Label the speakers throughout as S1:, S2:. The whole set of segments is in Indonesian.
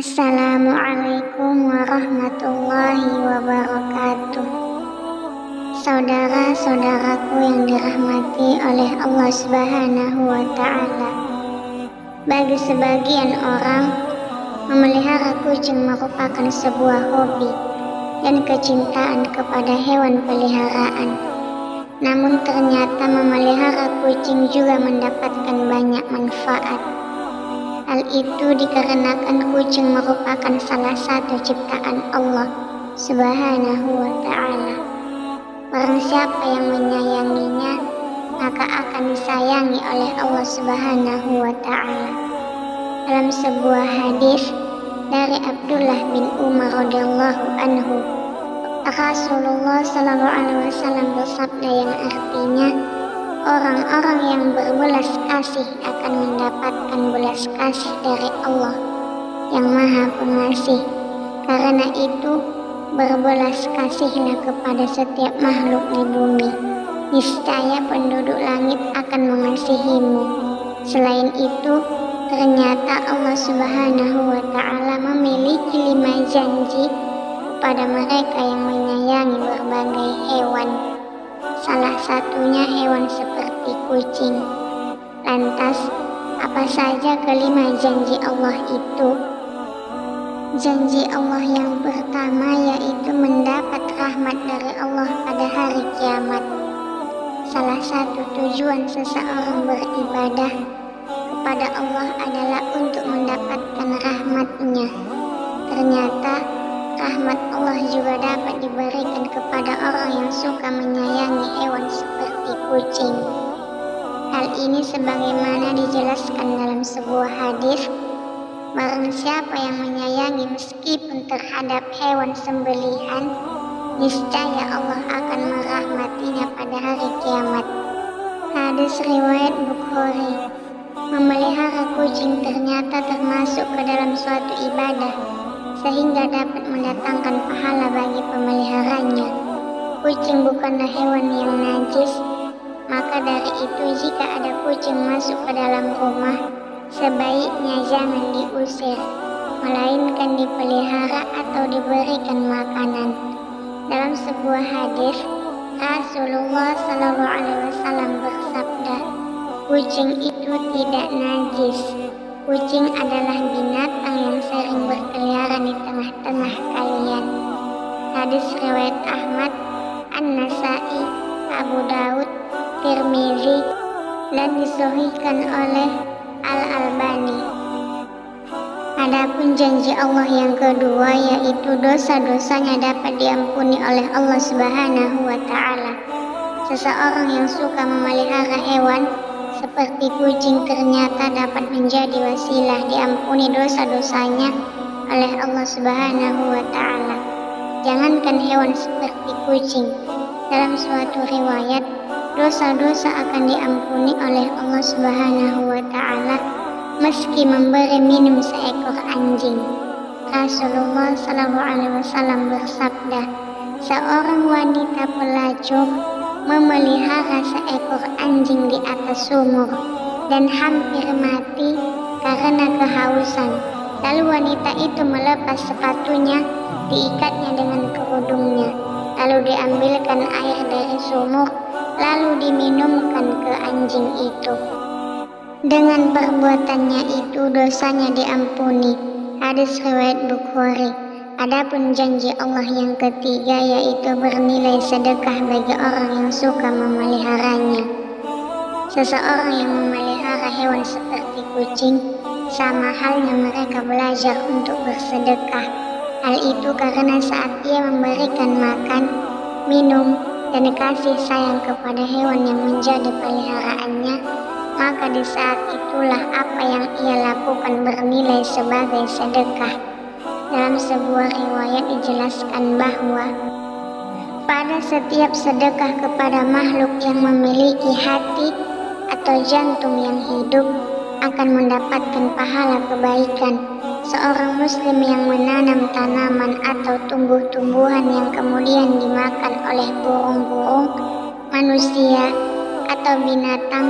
S1: Assalamualaikum warahmatullahi wabarakatuh. Saudara-saudaraku yang dirahmati oleh Allah Subhanahu wa Ta'ala, bagi sebagian orang, memelihara kucing merupakan sebuah hobi dan kecintaan kepada hewan peliharaan. Namun ternyata memelihara kucing juga mendapatkan banyak manfaat. Hal itu dikarenakan kucing merupakan salah satu ciptaan Allah Subhanahu wa Ta'ala. Barang siapa yang menyayanginya, maka akan disayangi oleh Allah Subhanahu wa Ta'ala. Dalam sebuah hadis dari Abdullah bin Umar radhiyallahu anhu, Rasulullah sallallahu alaihi wasallam bersabda yang artinya, orang-orang yang berbelas kasih akan mendapatkan belas kasih dari Allah yang Maha Pengasih. Karena itu, berbelas kasihlah kepada setiap makhluk di bumi. Niscaya penduduk langit akan mengasihimu. Selain itu, ternyata Allah Subhanahu wa Ta'ala memiliki 5 janji kepada mereka yang menyayangi berbagai hewan. Salah satunya hewan seperti kucing. Lantas, apa saja kelima janji Allah itu? Janji Allah yang pertama yaitu mendapat rahmat dari Allah pada hari kiamat. Salah satu tujuan seseorang beribadah kepada Allah adalah untuk mendapatkan rahmat-Nya. Ternyata rahmat Allah juga dapat diberikan kepada orang yang suka menyayangi hewan seperti kucing. Hal ini sebagaimana dijelaskan dalam sebuah hadis, barang siapa yang menyayangi meskipun terhadap hewan sembelihan, niscaya Allah akan merahmatinya pada hari kiamat. Hadis riwayat Bukhari. Memelihara kucing ternyata termasuk ke dalam suatu ibadah, sehingga dapat mendatangkan pahala bagi pemeliharanya. Kucing bukanlah hewan yang najis, maka dari itu jika ada kucing masuk ke dalam rumah, sebaiknya jangan diusir, melainkan dipelihara atau diberikan makanan. Dalam sebuah hadis, Rasulullah Shallallahu Alaihi Wasallam bersabda, kucing itu tidak najis. Kucing adalah binatang yang sering berkeliaran di tengah-tengah kalian. Hadis riwayat Ahmad, An-Nasai, Abu Daud, Tirmizi, dan disahihkan oleh Al-Albani. Adapun janji Allah yang kedua yaitu dosa-dosanya dapat diampuni oleh Allah Subhanahu wa Ta'ala. Seseorang yang suka memelihara hewan seperti kucing ternyata dapat menjadi wasilah diampuni dosa-dosanya oleh Allah Subhanahu wa Ta'ala. Jangankan hewan seperti kucing, dalam suatu riwayat, dosa-dosa akan diampuni oleh Allah Subhanahu wa Ta'ala meski memberi minum seekor anjing. Rasulullah Sallallahu Alaihi Wasallam bersabda, seorang wanita pelacur memelihara seekor anjing di atas sumur dan hampir mati karena kehausan. Lalu wanita itu melepas sepatunya, diikatnya dengan kerudungnya, lalu diambilkan air dari sumur, lalu diminumkan ke anjing itu. Dengan perbuatannya itu dosanya diampuni. Hadis riwayat Bukhari. Adapun janji Allah yang ketiga yaitu bernilai sedekah bagi orang yang suka memeliharanya. Seseorang yang memelihara hewan seperti kucing, sama halnya mereka belajar untuk bersedekah. Hal itu karena saat ia memberikan makan, minum, dan kasih sayang kepada hewan yang menjadi peliharaannya, maka di saat itulah apa yang ia lakukan bernilai sebagai sedekah. Dalam sebuah riwayat dijelaskan bahwa pada setiap sedekah kepada makhluk yang memiliki hati atau jantung yang hidup akan mendapatkan pahala kebaikan. Seorang muslim yang menanam tanaman atau tumbuh-tumbuhan yang kemudian dimakan oleh burung-burung, manusia, atau binatang,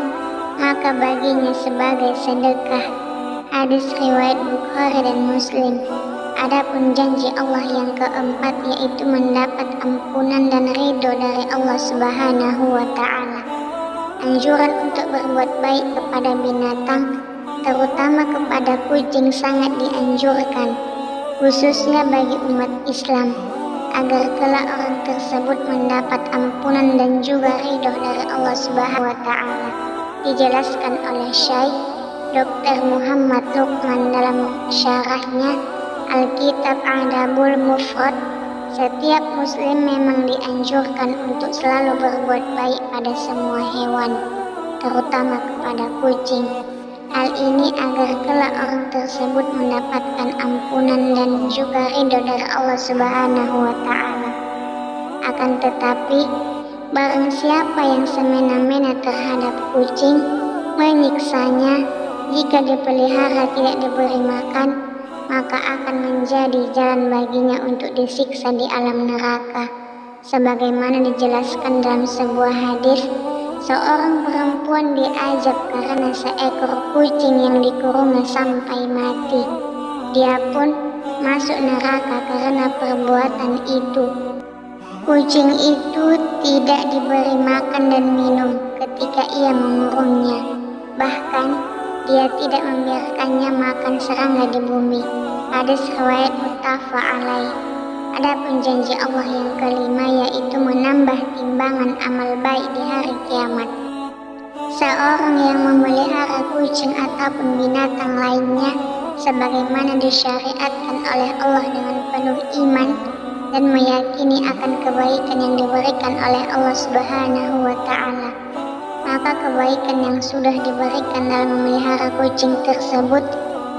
S1: maka baginya sebagai sedekah. Hadis riwayat Bukhari dan Muslim. Adapun janji Allah yang keempat yaitu mendapat ampunan dan ridho dari Allah Subhanahu wa Ta'ala. Anjuran untuk berbuat baik kepada binatang, terutama kepada kucing, sangat dianjurkan, khususnya bagi umat Islam, agar kelak orang tersebut mendapat ampunan dan juga ridho dari Allah Subhanahu wa Ta'ala. Dijelaskan oleh Syekh Dr. Muhammad Luqman dalam syarahnya Alkitab Adabul Mufrad. Setiap muslim memang dianjurkan untuk selalu berbuat baik pada semua hewan, terutama kepada kucing. Hal ini agar kelak orang tersebut mendapatkan ampunan dan juga ridho dari Allah Subhanahu wa Ta'ala. Akan tetapi, barang siapa yang semena-mena terhadap kucing, menyiksanya, jika dipelihara tidak diberi makan, maka akan menjadi jalan baginya untuk disiksa di alam neraka. Sebagaimana dijelaskan dalam sebuah hadis, seorang perempuan diazab karena seekor kucing yang dikurungnya sampai mati. Dia pun masuk neraka karena perbuatan itu. Kucing itu tidak diberi makan dan minum ketika ia mengurungnya. Bahkan dia tidak membiarkannya makan serangga di bumi. Hadis riwayat muttafaq alaih. Adapun janji Allah yang kelima yaitu menambah timbangan amal baik di hari kiamat. Seorang yang memelihara kucing ataupun binatang lainnya sebagaimana disyariatkan oleh Allah dengan penuh iman dan meyakini akan kebaikan yang diberikan oleh Allah Subhanahu wa Ta'ala, maka kebaikan yang sudah diberikan dalam memelihara kucing tersebut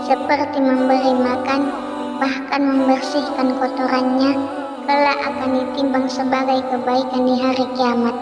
S1: seperti memberi makan, bahkan membersihkan kotorannya, kelak akan ditimbang sebagai kebaikan di hari kiamat.